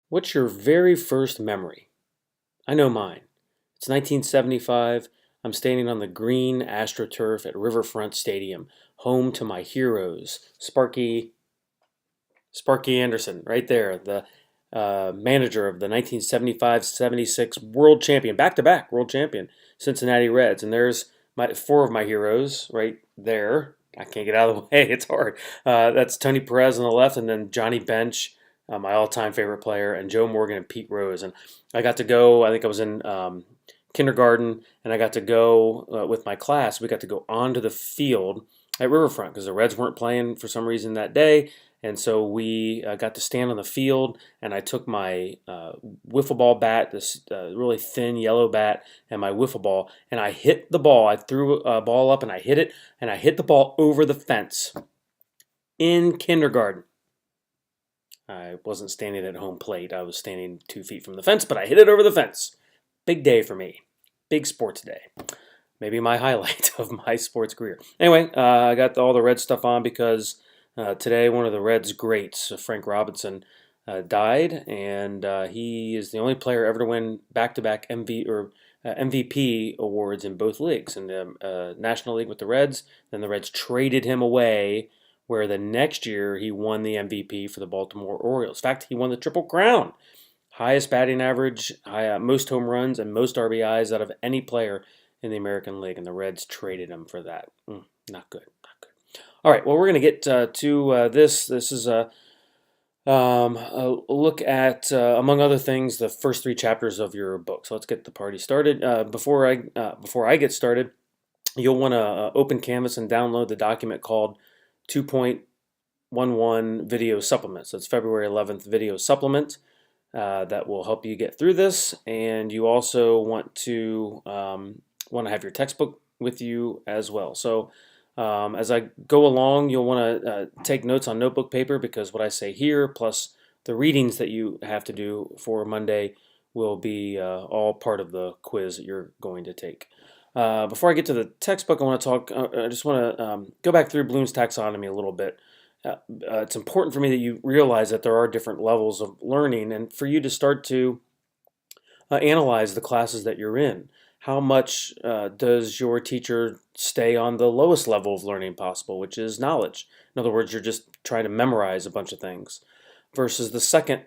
What's your very first memory? I know mine. It's 1975. I'm standing on the green AstroTurf at Riverfront Stadium, home to my heroes, Sparky Anderson, right there, the manager of the 1975-76 world champion, back-to-back world champion, Cincinnati Reds. And there's four of my heroes right there. I can't get out of the way. It's hard. That's Tony Perez on the left, and then Johnny Bench, my all-time favorite player, and Joe Morgan and Pete Rose. And I got to go. I think I was in kindergarten, and I got to go with my class. We got to go onto the field at Riverfront because the Reds weren't playing for some reason that day. And so we got to stand on the field, and I took my wiffle ball bat, this really thin yellow bat, and my wiffle ball, and I hit the ball. I threw a ball up, and I hit it, and I hit the ball over the fence in kindergarten. I wasn't standing at home plate. I was standing 2 feet from the fence, but I hit it over the fence. Big day for me. Big sports day. Maybe my highlight of my sports career. Anyway, I got all the Red stuff on because today one of the Reds' greats, Frank Robinson, died, and he is the only player ever to win back-to-back MVP awards in both leagues. In the National League with the Reds, then the Reds traded him away, where the next year he won the MVP for the Baltimore Orioles. In fact, he won the Triple Crown. Highest batting average, most home runs, and most RBIs out of any player in the American League, and the Reds traded him for that. Not good, not good. All right, well, we're going to get to this. This is a look at, among other things, the first 3 chapters of your book. So let's get the party started. Before I get started, you'll want to open Canvas and download the document called 2.11 Video Supplement. So it's February 11th Video Supplement. That will help you get through this, and you also want to have your textbook with you as well. So as I go along, you'll want to take notes on notebook paper, because what I say here plus the readings that you have to do for Monday will be all part of the quiz that you're going to take. Before I get to the textbook, I just want to go back through Bloom's taxonomy a little bit. It's important for me that you realize that there are different levels of learning, and for you to start to analyze the classes that you're in. How much does your teacher stay on the lowest level of learning possible, which is knowledge? In other words, you're just trying to memorize a bunch of things, versus the second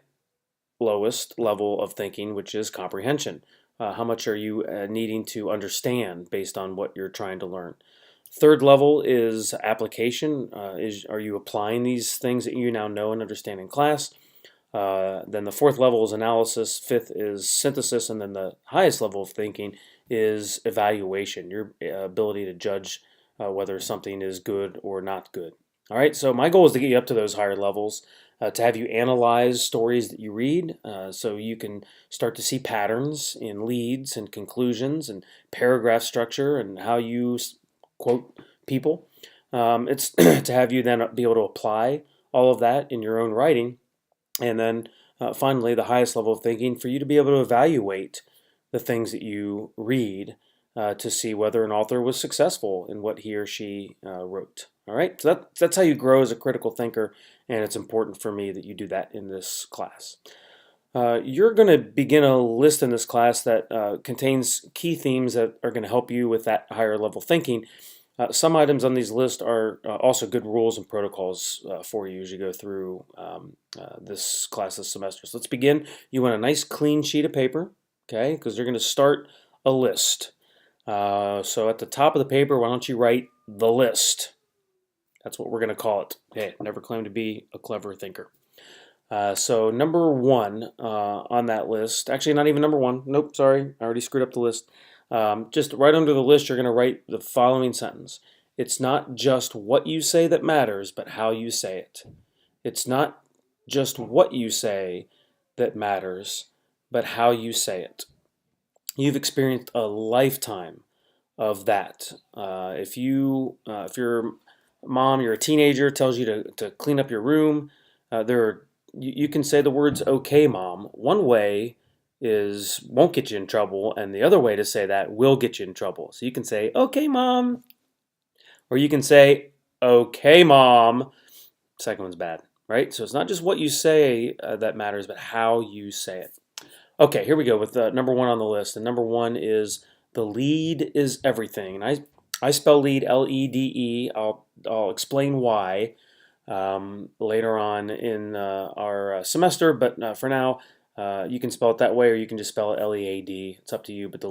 lowest level of thinking, which is comprehension. How much are you needing to understand based on what you're trying to learn? Third level is application. Are you applying these things that you now know and understand in class? Then the fourth level is analysis. Fifth is synthesis. And then the highest level of thinking is evaluation, your ability to judge whether something is good or not good. All right, so my goal is to get you up to those higher levels, to have you analyze stories that you read, so you can start to see patterns in leads and conclusions and paragraph structure and how you quote people. It's to have you then be able to apply all of that in your own writing. And then finally, the highest level of thinking, for you to be able to evaluate the things that you read to see whether an author was successful in what he or she wrote. All right, so that's how you grow as a critical thinker, and it's important for me that you do that in this class. You're going to begin a list in this class that contains key themes that are going to help you with that higher level thinking. Some items on these lists are also good rules and protocols for you as you go through this class this semester. So let's begin. You want a nice clean sheet of paper, okay, because you're going to start a list. So at the top of the paper, why don't you write the list? That's what we're going to call it. Hey, never claim to be a clever thinker. So number 1 on that list, actually not even number 1. Nope, sorry, I already screwed up the list. Just right under the list, you're going to write the following sentence. It's not just what you say that matters, but how you say it. It's not just what you say that matters, but how you say it. You've experienced a lifetime of that. If your mom, you're a teenager, tells you to clean up your room, you can say the words "Okay, Mom" one way is won't get you in trouble, and the other way to say that will get you in trouble. So you can say, "Okay, Mom," or you can say, "Okay, Mom." Second one's bad. right? So it's not just what you say that matters, but how you say it. Okay, here we go with number one on the list. And number one is the lead is everything. And I spell lead L-E-D-E. I'll explain why later on in our semester, but for now, you can spell it that way or you can just spell it L-E-A-D. It's up to you. But the